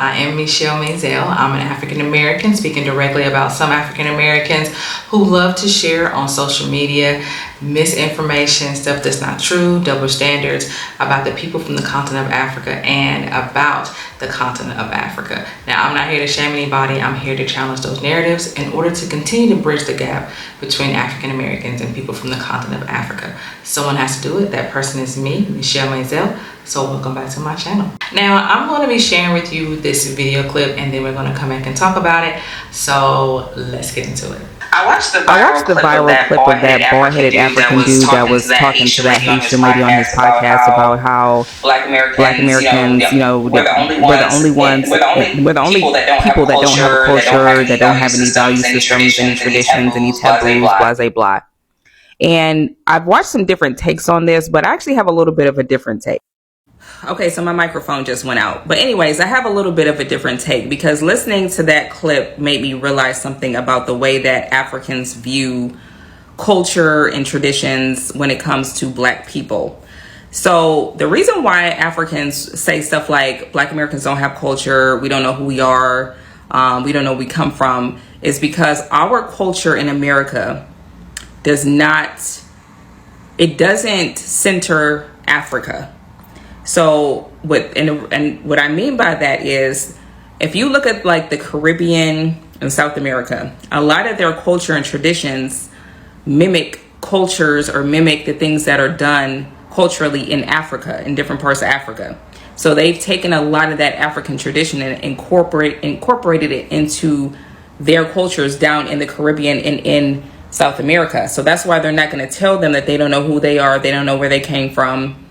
I am Michelle Mazelleغ. I'm an African American speaking directly about some African Americans who love to share on social media misinformation, stuff that's not true, double standards about the people from the continent of Africa and about the continent of Africa. Now, I'm not here to shame anybody. I'm here to challenge those narratives in order to continue to bridge the gap between African Americans and people from the continent of Africa. Someone has to do it. That person is me, Michelle Mazelleغ. So welcome back to my channel. Now, I'm going to be sharing with you this video clip and then we're going to come back and talk about it. So let's get into it. I watched the viral clip of that bald-headed African dude that was talking to that Haitian lady on his podcast about how Black Americans, we're the only people that don't have a culture, that don't have any value systems, any traditions, any taboos, blah, blah. And I've watched some different takes on this, but I actually have a little bit of a different take. Okay, so my microphone just went out. But anyways, I have a little bit of a different take because listening to that clip made me realize something about the way that Africans view culture and traditions when it comes to Black people. So the reason why Africans say stuff like Black Americans don't have culture, we don't know who we are, we don't know where we come from, is because our culture in America doesn't center Africa. So what I mean by that is, if you look at like the Caribbean and South America, a lot of their culture and traditions mimic cultures or mimic the things that are done culturally in Africa, in different parts of Africa. So they've taken a lot of that African tradition and incorporated it into their cultures down in the Caribbean and in South America. So that's why they're not going to tell them that they don't know who they are, they don't know where they came from.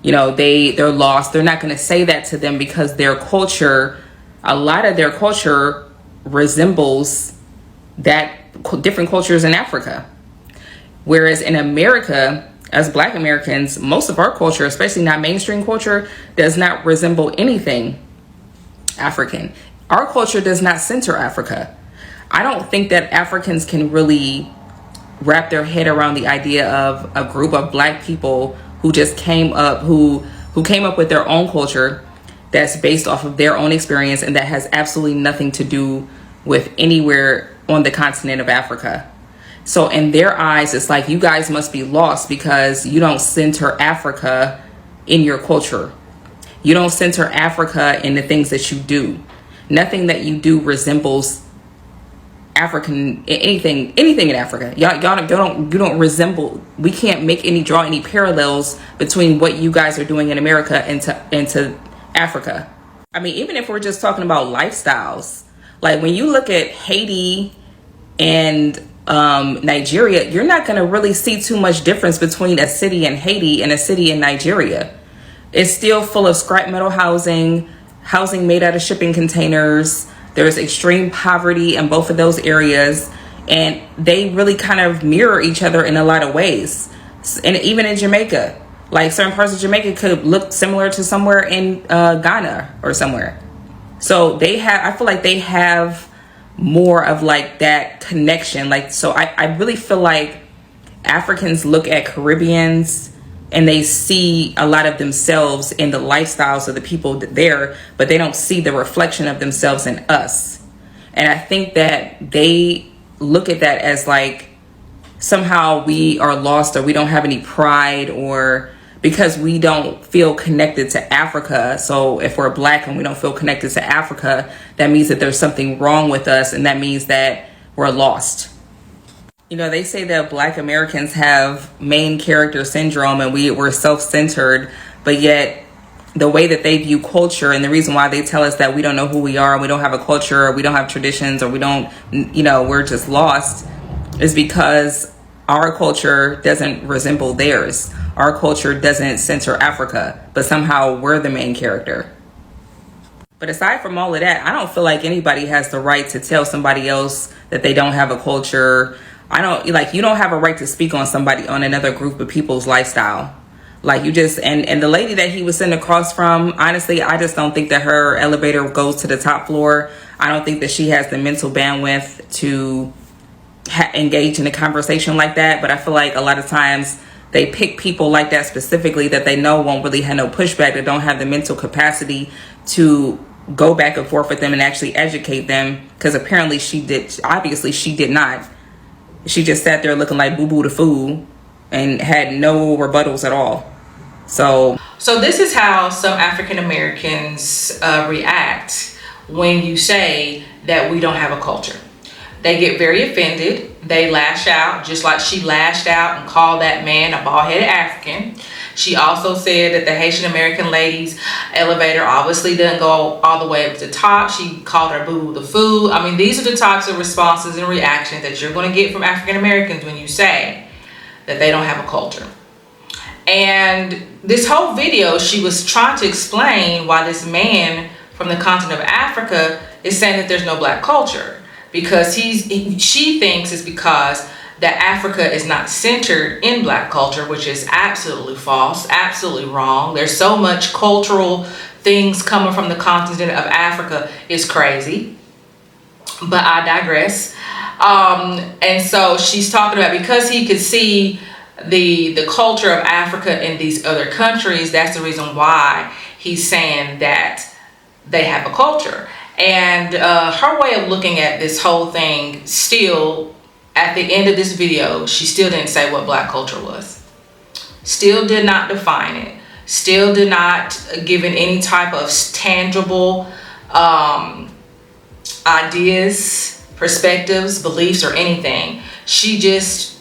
They're lost. They're not going to say that to them because their culture, a lot of their culture resembles that different cultures in Africa. Whereas in America, as Black Americans, most of our culture, especially not mainstream culture, does not resemble anything African. Our culture does not center Africa. I don't think that Africans can really wrap their head around the idea of a group of Black people who just came up with their own culture that's based off of their own experience and that has absolutely nothing to do with anywhere on the continent of Africa. So in their eyes, it's like, you guys must be lost because you don't center Africa in your culture. You don't center Africa in the things that you do. Nothing that you do resembles African, anything in Africa. You don't resemble. We can't draw any parallels between what you guys are doing in America and to Africa. I mean, even if we're just talking about lifestyles, like when you look at Haiti and Nigeria, you're not going to really see too much difference between a city in Haiti and a city in Nigeria. It's still full of scrap metal housing made out of shipping containers. There's extreme poverty in both of those areas, and they really kind of mirror each other in a lot of ways. And even in Jamaica, like certain parts of Jamaica could look similar to somewhere in Ghana or somewhere. So I feel like they have more of like that connection. Like, so I really feel like Africans look at Caribbeans and they see a lot of themselves in the lifestyles of the people there, but they don't see the reflection of themselves in us. And I think that they look at that as like somehow we are lost or we don't have any pride, or because we don't feel connected to Africa. So if we're Black and we don't feel connected to Africa, that means that there's something wrong with us, and that means that we're lost. They say that Black Americans have main character syndrome and we're self-centered, but yet the way that they view culture and the reason why they tell us that we don't know who we are, we don't have a culture, or we don't have traditions, or we don't, we're just lost, is because our culture doesn't resemble theirs. Our culture doesn't center Africa, but somehow we're the main character. But aside from all of that, I don't feel like anybody has the right to tell somebody else that they don't have a culture. You don't have a right to speak on another group of people's lifestyle. Like, you just, and the lady that he was sitting across from, honestly, I just don't think that her elevator goes to the top floor. I don't think that she has the mental bandwidth to engage in a conversation like that. But I feel like a lot of times they pick people like that specifically that they know won't really have no pushback, that don't have the mental capacity to go back and forth with them and actually educate them, because apparently obviously she did not. She just sat there looking like boo-boo the fool and had no rebuttals at all. So this is how some African Americans react when you say that we don't have a culture. They get very offended. They lash out, just like she lashed out and called that man a bald-headed African. She also said that the Haitian American lady's elevator obviously didn't go all the way up to the top. She called her boo-boo the fool. I mean, these are the types of responses and reactions that you're going to get from African Americans when you say that they don't have a culture. And this whole video, she was trying to explain why this man from the continent of Africa is saying that there's no black culture, because she thinks it's because that Africa is not centered in black culture, which is absolutely false, absolutely wrong. There's so much cultural things coming from the continent of Africa, is crazy. But I digress. And so she's talking about, because he could see the culture of Africa in these other countries, that's the reason why he's saying that they have a culture. And her way of looking at this whole thing, still at the end of this video, she still didn't say what black culture was. Still did not define it. Still did not give it any type of tangible ideas, perspectives, beliefs, or anything. She just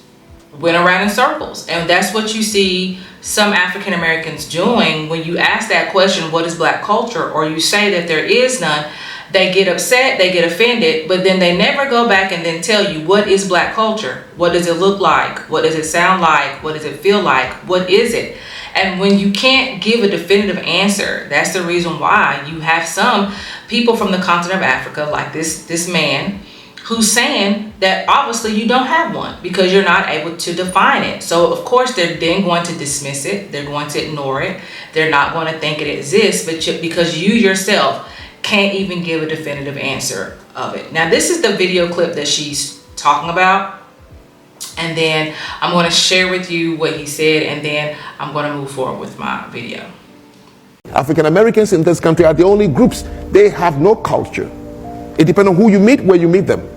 went around in circles. And that's what you see some African Americans doing when you ask that question, what is black culture? Or you say that there is none. They get upset, they get offended, but then they never go back and then tell you, what is black culture? What does it look like? What does it sound like? What does it feel like? What is it? And when you can't give a definitive answer, that's the reason why you have some people from the continent of Africa, like this man, who's saying that obviously you don't have one because you're not able to define it. So of course they're then going to dismiss it. They're going to ignore it. They're not going to think it exists, but because you yourself can't even give a definitive answer of it. Now, this is the video clip that she's talking about. And then I'm going to share with you what he said, and then I'm going to move forward with my video. African Americans in this country are the only groups. They have no culture. It depends on who you meet, where you meet them.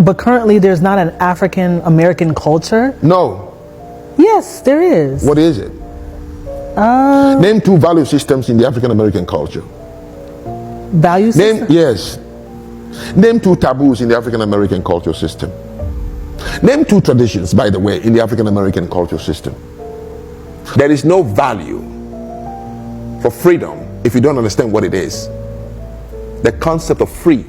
But currently there's not an African American culture? No. Yes, there is. What is it? Name two value systems in the African American culture. Value system? Yes. Name two taboos in the African American culture system. Name two traditions, by the way, in the African American culture system. There is no value for freedom if you don't understand what it is. The concept of free.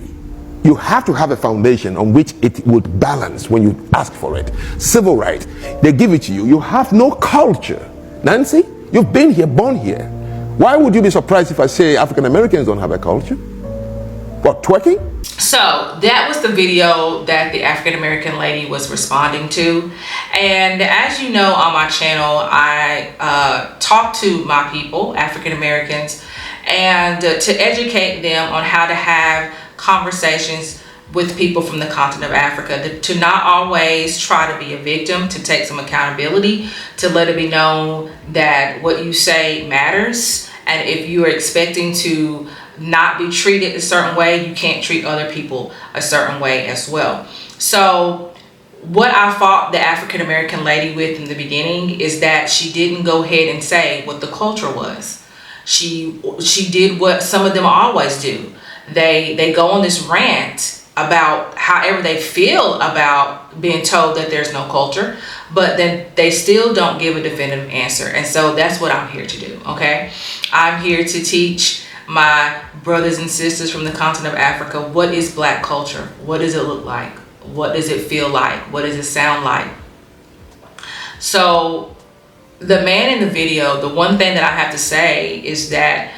You have to have a foundation on which it would balance when you ask for it. Civil right, they give it to you. You have no culture. Nancy, you've been here, born here. Why would you be surprised if I say African Americans don't have a culture? What, twerking? So that was the video that the African American lady was responding to. And as you know, on my channel, I talk to my people, African Americans, and to educate them on how to have conversations with people from the continent of Africa, to not always try to be a victim, to take some accountability, to let it be known that what you say matters. And if you are expecting to not be treated a certain way, you can't treat other people a certain way as well. So what I fought the African American lady with in the beginning is that she didn't go ahead and say what the culture was. She did what some of them always do. They go on this rant about however they feel about being told that there's no culture, but then they still don't give a definitive answer. And so that's what I'm here to do, okay? I'm here to teach my brothers and sisters from the continent of Africa, what is black culture? What does it look like? What does it feel like? What does it sound like? So the man in the video, the one thing that I have to say is that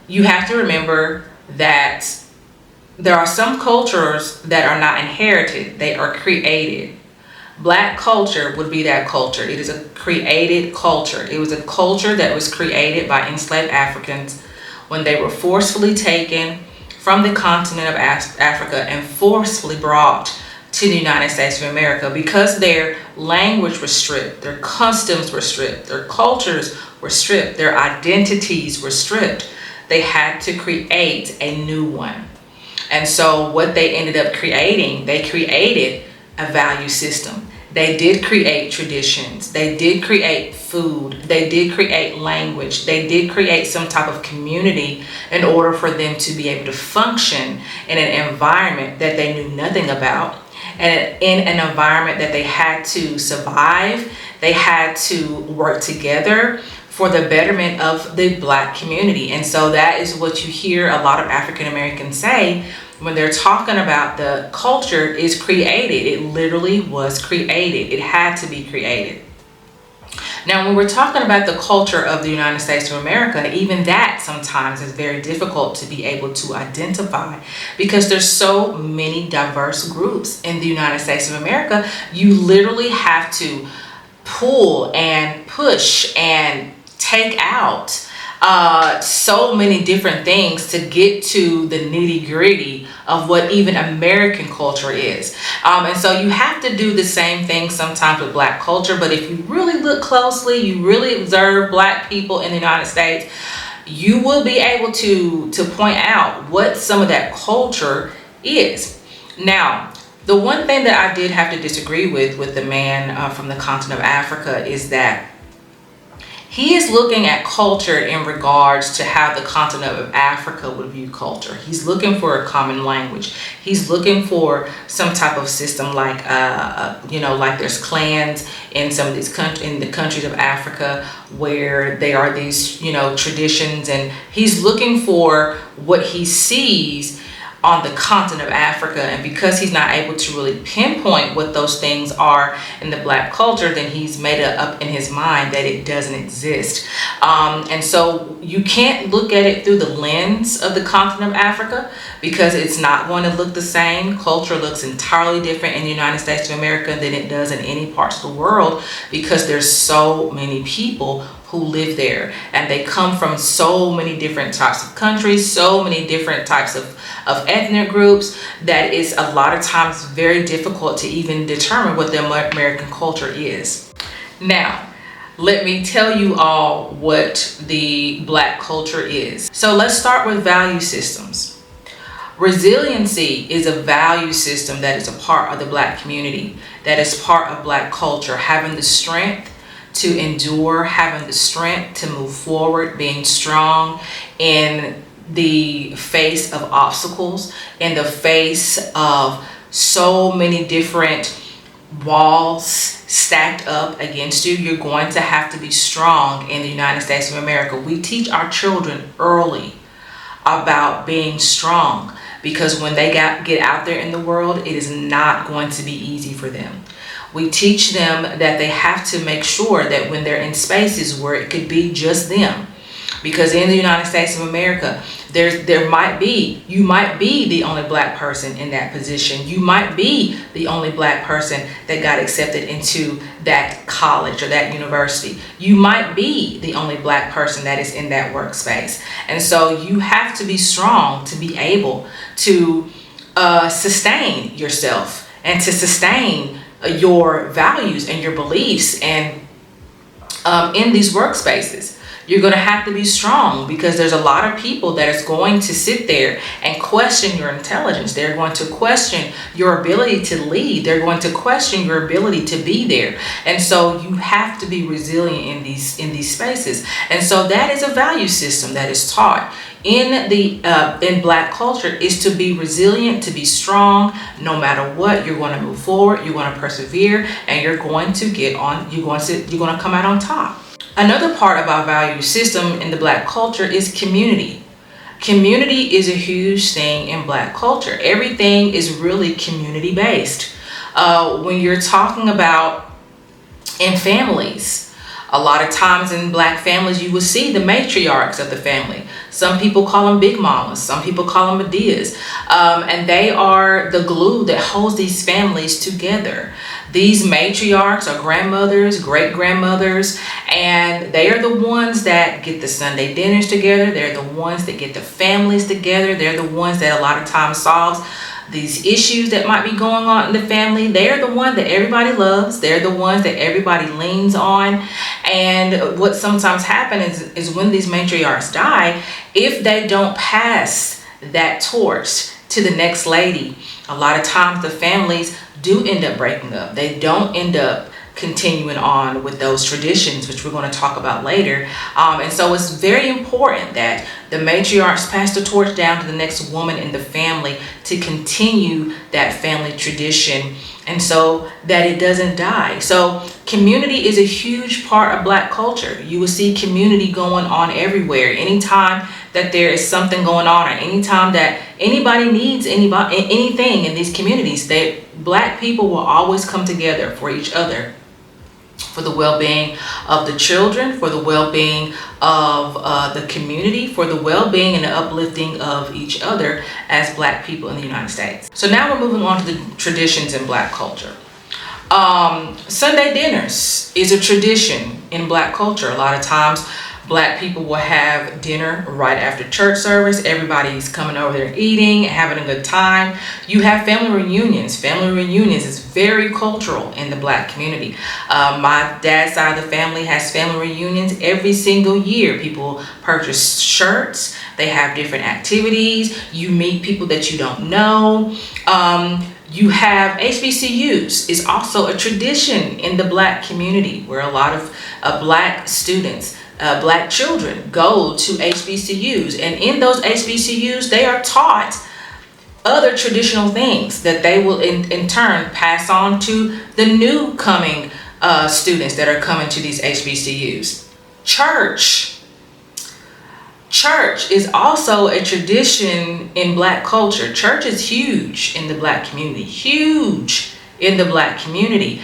you have to remember that there are some cultures that are not inherited, they are created. Black culture would be that culture. It is a created culture. It was a culture that was created by enslaved Africans when they were forcefully taken from the continent of Africa and forcefully brought to the United States of America, because their language was stripped, their customs were stripped, their cultures were stripped, their identities were stripped. they had to create a new one. And so what they ended up creating, they created a value system. They did create traditions. They did create food. They did create language. They did create some type of community in order for them to be able to function in an environment that they knew nothing about, and in an environment that they had to survive. They had to work together for the betterment of the Black community. And so that is what you hear a lot of African Americans say when they're talking about the culture is created. It literally was created. It had to be created. Now, when we're talking about the culture of the United States of America, even that sometimes is very difficult to be able to identify, because there's so many diverse groups in the United States of America. You literally have to pull and push and take out so many different things to get to the nitty gritty of what even American culture is. And so you have to do the same thing sometimes with Black culture. But if you really look closely, you really observe Black people in the United States, you will be able to point out what some of that culture is. Now, the one thing that I did have to disagree with the man from the continent of Africa is that he is looking at culture in regards to how the continent of Africa would view culture. He's looking for a common language. He's looking for some type of system like, like there's clans in some of these in the countries of Africa where there are these, traditions, and he's looking for what he sees on the continent of Africa. And because he's not able to really pinpoint what those things are in the Black culture, then he's made it up in his mind that it doesn't exist. And so you can't look at it through the lens of the continent of Africa, because it's not going to look the same. Culture looks entirely different in the United States of America than it does in any parts of the world, because there's so many people who live there, and they come from so many different types of countries, so many different types of ethnic groups, that it's a lot of times very difficult to even determine what the American culture is. Now, let me tell you all what the Black culture is. So let's start with value systems. Resiliency is a value system that is a part of the Black community, that is part of Black culture, having the strength to endure, having the strength to move forward, being strong in the face of obstacles, in the face of so many different walls stacked up against you. You're going to have to be strong in the United States of America. We teach our children early about being strong, because when they get out there in the world, it is not going to be easy for them. We teach them that they have to make sure that when they're in spaces where it could be just them, because in the United States of America, you might be the only Black person in that position. You might be the only Black person that got accepted into that college or that university. You might be the only Black person that is in that workspace. And so you have to be strong to be able to sustain yourself and to sustain your values and your beliefs. And in these workspaces, you're going to have to be strong, because there's a lot of people that is going to sit there and question your intelligence. They're going to question your ability to lead. They're going to question your ability to be there. And so you have to be resilient in these spaces. And so that is a value system that is taught in Black culture, is to be resilient, to be strong. No matter what, you're going to move forward, you're going to persevere, and you're going to come out on top. Another part of our value system in the Black culture is community. Community is a huge thing in Black culture. Everything is really community based. When you're talking about in families, a lot of times in Black families, you will see the matriarchs of the family. Some people call them big mamas. Some people call them Medias. And they are the glue that holds these families together. These matriarchs are grandmothers, great grandmothers, and they are the ones that get the Sunday dinners together. They're the ones that get the families together. They're the ones that a lot of times solves these issues that might be going on in the family, they're the one that everybody loves. They're the ones that everybody leans on. And what sometimes happens is when these matriarchs die, if they don't pass that torch to the next lady, a lot of times the families do end up breaking up. They don't end up continuing on with those traditions, which we're going to talk about later. And so it's very important that the matriarchs pass the torch down to the next woman in the family to continue that family tradition, and so that it doesn't die. So community is a huge part of Black culture. You will see community going on everywhere. Anytime that there is something going on, or anytime that anybody needs anything in these communities, Black people will always come together for each other, for the well-being of the children, for the well-being of the community, for the well-being and the uplifting of each other as Black people in the United States. So now we're moving on to the traditions in Black culture. Sunday dinners is a tradition in Black culture. A lot of times Black people will have dinner right after church service. Everybody's coming over there eating, having a good time. You have family reunions. Family reunions is very cultural in the Black community. My dad's side of the family has family reunions every single year. People purchase shirts. They have different activities. You meet people that you don't know. You have HBCUs is also a tradition in the Black community, where a lot of Black students, Black children go to HBCUs, and in those HBCUs they are taught other traditional things that they will in turn pass on to the new coming students that are coming to these HBCUs. Church is also a tradition in Black culture. Church is huge in the Black community, huge in the Black community.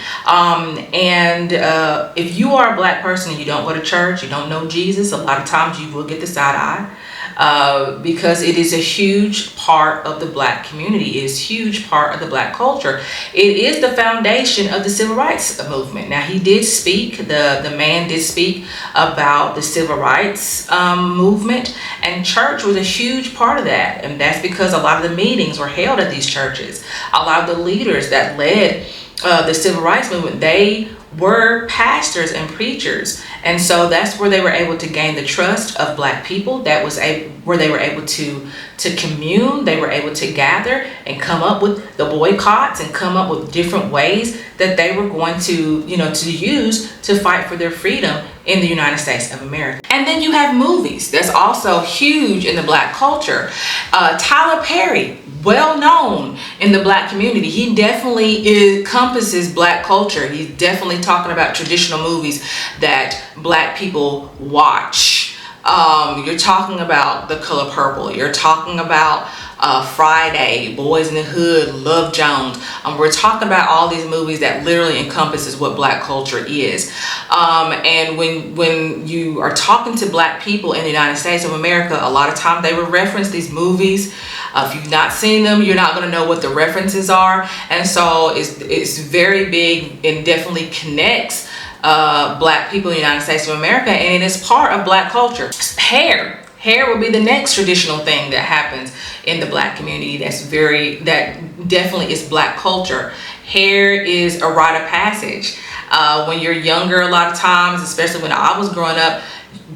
If you are a Black person and you don't go to church, you don't know Jesus, a lot of times you will get the side eye, because it is a huge part of the Black community. It is a huge part of the Black culture. It is the foundation of the civil rights movement. Now, he did speak, the man did speak about the civil rights movement, and church was a huge part of that. And that's because a lot of the meetings were held at these churches. A lot of the leaders that led the civil rights movement, they were pastors and preachers, and so that's where they were able to gain the trust of Black people. That was where they were able to commune. They were able to gather and come up with the boycotts and come up with different ways that they were going to use to fight for their freedom in the United States of America. And then you have movies. That's also huge in the Black culture. Tyler Perry, well known in the Black community. He definitely encompasses Black culture. He's definitely talking about traditional movies that Black people watch. You're talking about The Color Purple. You're talking about Friday, Boys in the Hood, Love Jones. We're talking about all these movies that literally encompasses what Black culture is. And when you are talking to Black people in the United States of America, a lot of times they will reference these movies. If you've not seen them, you're not going to know what the references are. And so it's very big and definitely connects Black people in the United States of America, and it is part of Black culture. Hair will be the next traditional thing that happens in the Black community. That definitely is Black culture. Hair is a rite of passage. When you're younger, a lot of times, especially when I was growing up,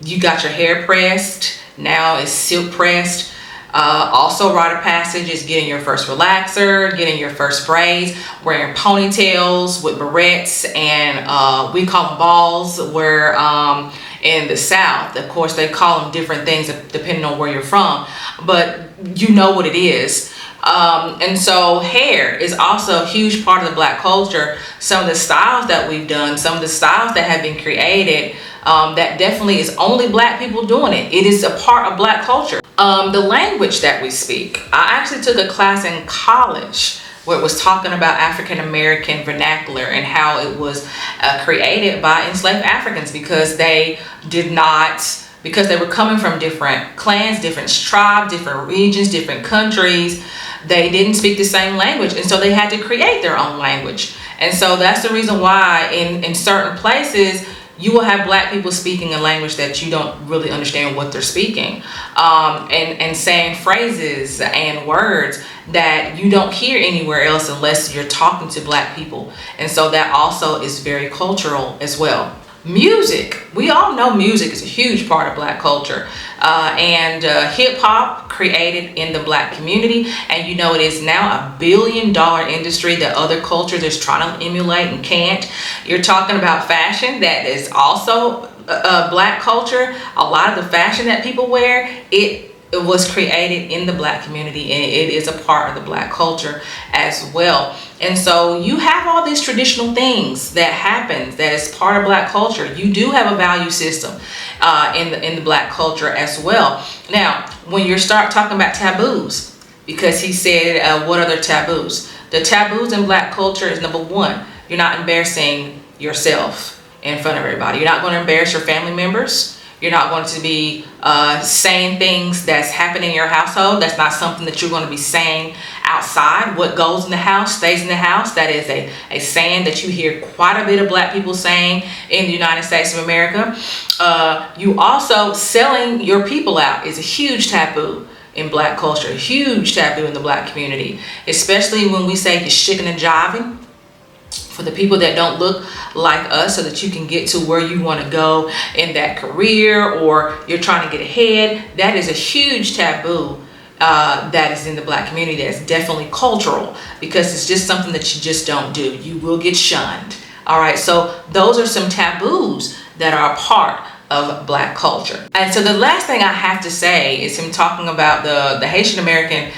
you got your hair pressed. Now it's silk pressed. Also, rite of passage is getting your first relaxer, getting your first braids, wearing ponytails with barrettes, and we call them balls, where in the South, of course, they call them different things depending on where you're from, but you know what it is. And so hair is also a huge part of the Black culture. Some of the styles that we've done, some of the styles that have been created, that definitely is only Black people doing it. It is a part of Black culture. The language that we speak. I actually took a class in college where it was talking about African American vernacular and how it was created by enslaved Africans, because they were coming from different clans, different tribes, different regions, different countries. They didn't speak the same language, and so they had to create their own language. And so that's the reason why in certain places you will have black people speaking a language that you don't really understand what they're speaking, and saying phrases and words that you don't hear anywhere else unless you're talking to black people. And so that also is very cultural as well. Music, we all know music is a huge part of black culture, and hip hop created in the black community, and you know it is now $1 billion industry that other cultures is trying to emulate and can't. You're talking about fashion, that is also black culture. A lot of the fashion that people wear, it was created in the black community, and it is a part of the black culture as well. And so you have all these traditional things that happens that is part of black culture. You do have a value system in the black culture as well. Now, when you start talking about taboos, because he said, what are the taboos? The taboos in black culture is, number one, you're not embarrassing yourself in front of everybody. You're not going to embarrass your family members. You're not going to be saying things that's happening in your household. That's not something that you're going to be saying outside. What goes in the house stays in the house. That is a saying that you hear quite a bit of black people saying in the United States of America. You also, selling your people out is a huge taboo in black culture, a huge taboo in the black community, especially when we say you're shicking and jiving for the people that don't look like us, so that you can get to where you want to go in that career, or you're trying to get ahead. That is a huge taboo that is in the black community. That's definitely cultural, because it's just something that you just don't do. You will get shunned. All right, so those are some taboos that are a part of black culture. And so the last thing I have to say is him talking about the Haitian American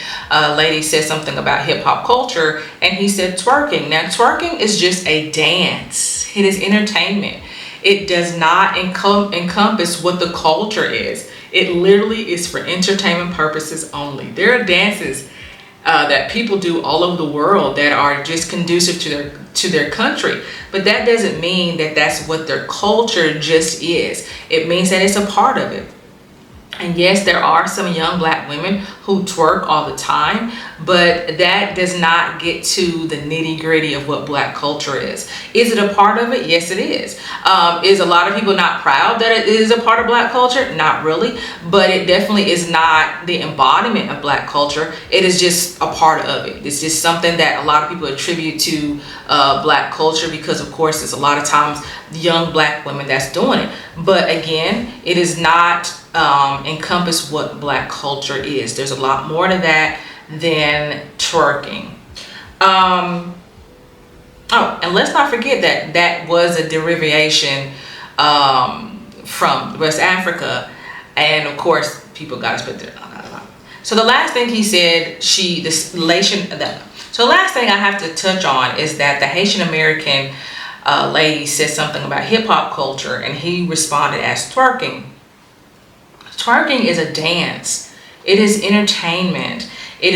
lady said something about hip hop culture, and he said twerking. Now, twerking is just a dance. It is entertainment. It does not encompass what the culture is. It literally is for entertainment purposes only. There are dances that people do all over the world that are just conducive to their country, but that doesn't mean that that's what their culture just is. It means that it's a part of it. And yes, there are some young black women who twerk all the time, but that does not get to the nitty gritty of what black culture is. Is it a part of it? Yes, it is. Is a lot of people not proud that it is a part of black culture? Not really, but it definitely is not the embodiment of black culture. It is just a part of it. It's just something that a lot of people attribute to black culture, because of course it's a lot of times young black women that's doing it. But again, it is not encompass what black culture is. There's a lot more to that than twerking. Oh, and let's not forget that that was a derivation from West Africa, and of course people got to spit their. So the last thing he said, so the last thing I have to touch on is that the Haitian American lady said something about hip hop culture, and he responded as twerking. Twerking is a dance. It is entertainment. It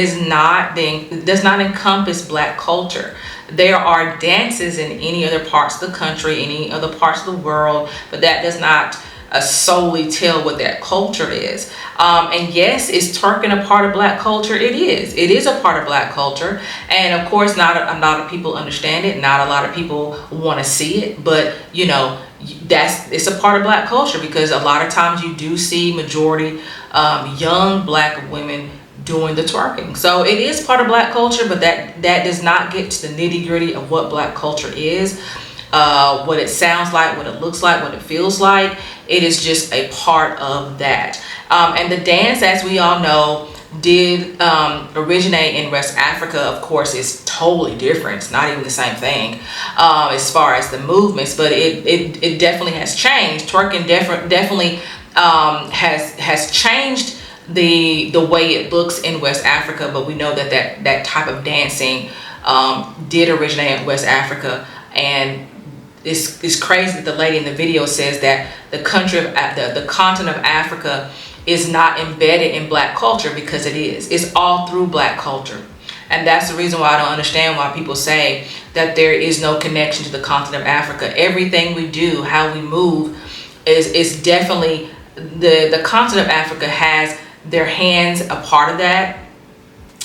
does not encompass black culture. There are dances in any other parts of the country, any other parts of the world, but that does not solely tell what that culture is. And yes, is twerking a part of black culture? It is. It is a part of black culture. And of course, not a lot of people understand it. Not a lot of people want to see it. But, you know, it's a part of black culture, because a lot of times you do see majority young black women doing the twerking. So it is part of black culture, but that does not get to the nitty gritty of what black culture is, what it sounds like, what it looks like, what it feels like. It is just a part of that. And the dance, as we all know, did originate in West Africa. Of course, it's totally different. It's not even the same thing as far as the movements, but it definitely has changed. Twerking definitely has changed the way it looks in West Africa, but we know that type of dancing did originate in West Africa. And it's crazy that the lady in the video says that the continent of Africa is not embedded in black culture, because it is. It's all through black culture. And that's the reason why I don't understand why people say that there is no connection to the continent of Africa. Everything we do, how we move, is definitely the continent of Africa has their hands a part of that,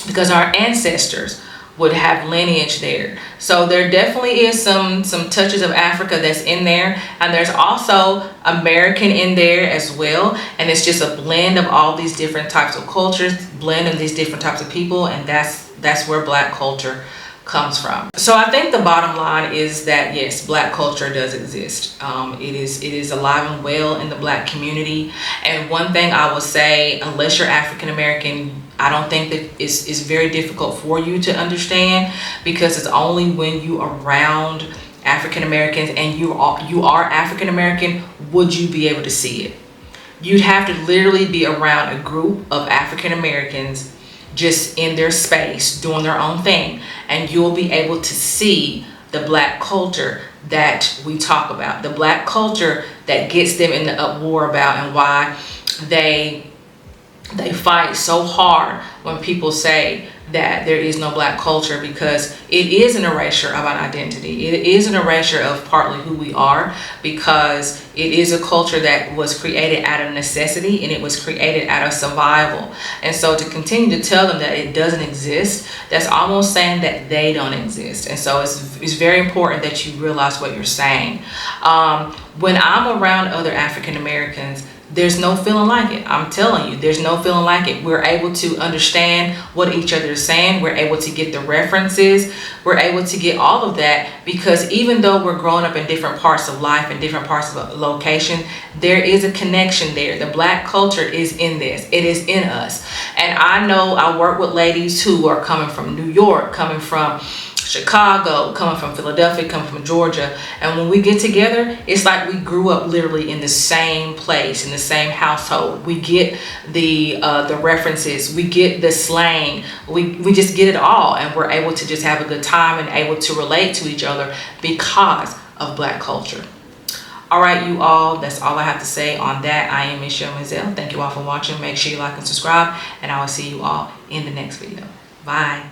because our ancestors would have lineage there. So there definitely is some touches of Africa that's in there, and there's also American in there as well, and it's just a blend of all these different types of cultures, blend of these different types of people, and that's where Black culture comes from. So I think the bottom line is that yes, Black culture does exist. It is alive and well in the Black community. And one thing I will say, unless you're African American, I don't think that it's very difficult for you to understand, because it's only when you are around African Americans and you are African American would you be able to see it. You'd have to literally be around a group of African Americans just in their space doing their own thing, and you'll be able to see the Black culture that we talk about, the Black culture that gets them in the uproar about, and why they fight so hard when people say that there is no Black culture, because it is an erasure of an identity. It is an erasure of partly who we are, because it is a culture that was created out of necessity, and it was created out of survival. And so to continue to tell them that it doesn't exist, that's almost saying that they don't exist. And so it's very important that you realize what you're saying. When I'm around other African Americans, there's no feeling like it. I'm telling you, there's no feeling like it. We're able to understand what each other is saying. We're able to get the references. We're able to get all of that, because even though we're growing up in different parts of life and different parts of a location, there is a connection there. The Black culture is in this. It is in us. And I know I work with ladies who are coming from New York, coming from Chicago, coming from Philadelphia, coming from Georgia, and when we get together, it's like we grew up literally in the same place, in the same household. We get the references, we get the slang, we just get it all, and we're able to just have a good time and able to relate to each other because of Black culture. All right, you all, that's all I have to say on that. I am Michelle Mazelleغ. Thank you all for watching. Make sure you like and subscribe, and I will see you all in the next video. Bye.